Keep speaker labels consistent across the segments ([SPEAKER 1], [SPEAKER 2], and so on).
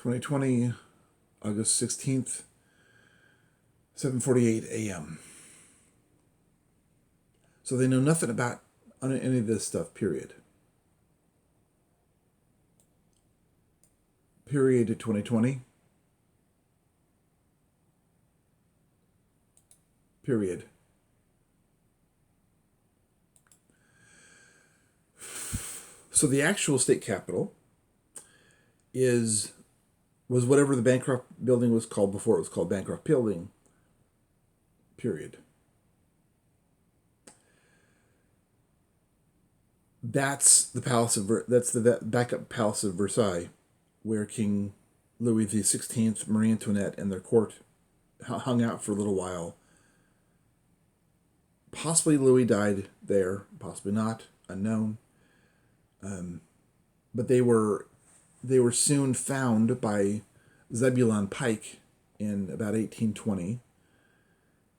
[SPEAKER 1] 2020, August 16th, 7:48 a.m. So they know nothing about any of this stuff, period. Period 2020. Period. So the actual state capitol was whatever the Bancroft building was called before it was called Bancroft Building. Period. That's the backup Palace of Versailles, where King Louis XVI, Marie Antoinette, and their court hung out for a little while. Possibly Louis died there, possibly not, unknown. But they were soon found by Zebulon Pike in about 1820,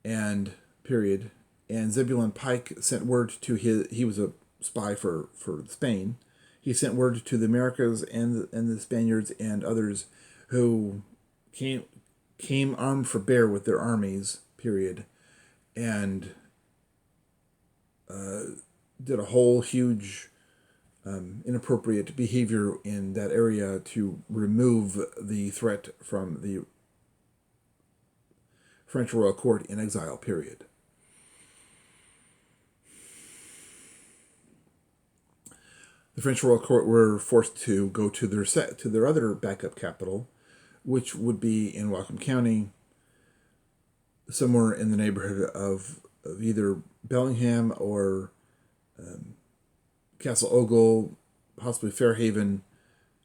[SPEAKER 1] and period. And Zebulon Pike sent word to he was a spy for Spain. He sent word to the Americas and the Spaniards and others who came armed for bear with their armies, period, and did a whole huge inappropriate behavior in that area to remove the threat from the French royal court in exile, period. The French royal court were forced to go to their other backup capital, which would be in Whatcom County, somewhere in the neighborhood of either Bellingham or Castle Ogle, possibly Fairhaven,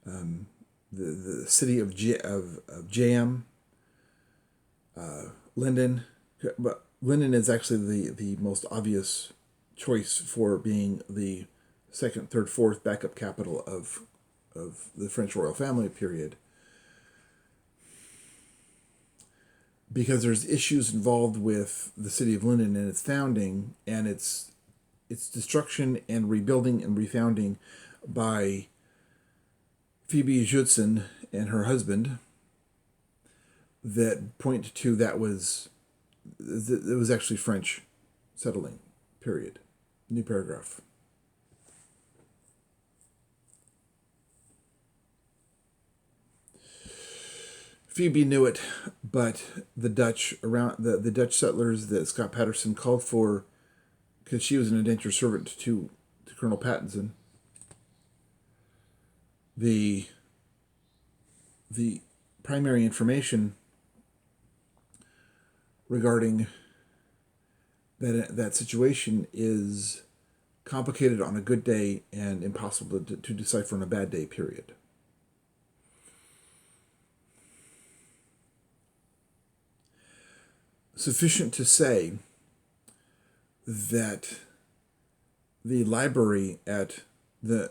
[SPEAKER 1] the city of Jam, Linden. But Linden is actually the most obvious choice for being the second, third, fourth backup capital of the French royal family, period. Because there's issues involved with the city of Linden and its founding and its destruction and rebuilding and refounding by Phoebe Judson and her husband, that point to it was actually French settling, period. New paragraph. Phoebe knew it, but the Dutch the Dutch settlers that Scott Patterson called for, because she was an indentured servant to Colonel Pattinson, the primary information regarding that situation is complicated on a good day and impossible to decipher on a bad day, period. Sufficient to say that the library at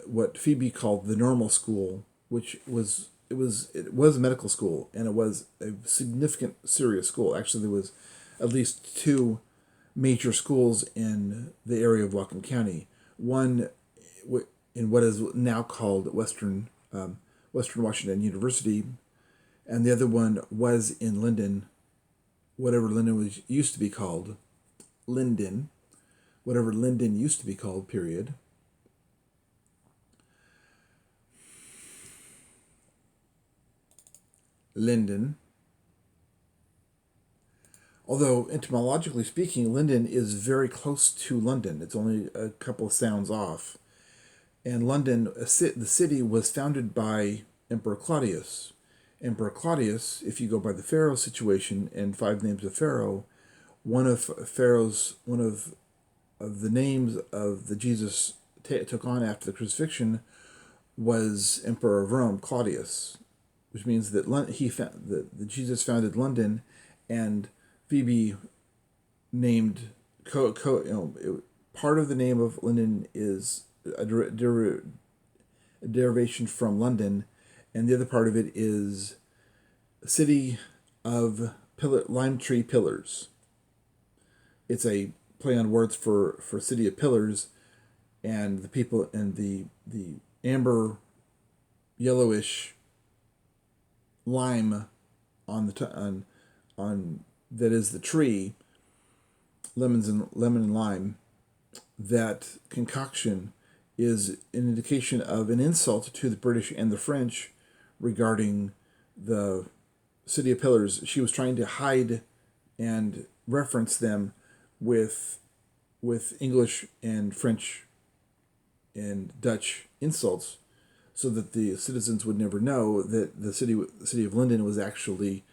[SPEAKER 1] what Phoebe called the normal school, which was a medical school, and it was a significant, serious school. Actually, there was at least two major schools in the area of Whatcom County. One in what is now called Western Washington University, and the other one was in Linden, whatever Linden used to be called, Linden, whatever Linden used to be called, period. Linden. Although, etymologically speaking, Linden is very close to London. It's only a couple of sounds off. And London, the city, was founded by Emperor Claudius. Emperor Claudius, if you go by the Pharaoh situation and 5 names of Pharaoh, one of the names of the Jesus took on after the crucifixion was Emperor of Rome, Claudius, which means that the Jesus founded London, and Phoebe named part of the name of London is a derivation from London, and the other part of it is City of Lime Tree Pillars. It's a play on words for City of Pillars, and the people and the amber, yellowish lime on on that is the tree, lemon and lime, that concoction is an indication of an insult to the British and the French regarding the City of Pillars. She was trying to hide and reference them with English and French and Dutch insults, so that the citizens would never know that the city of London was actually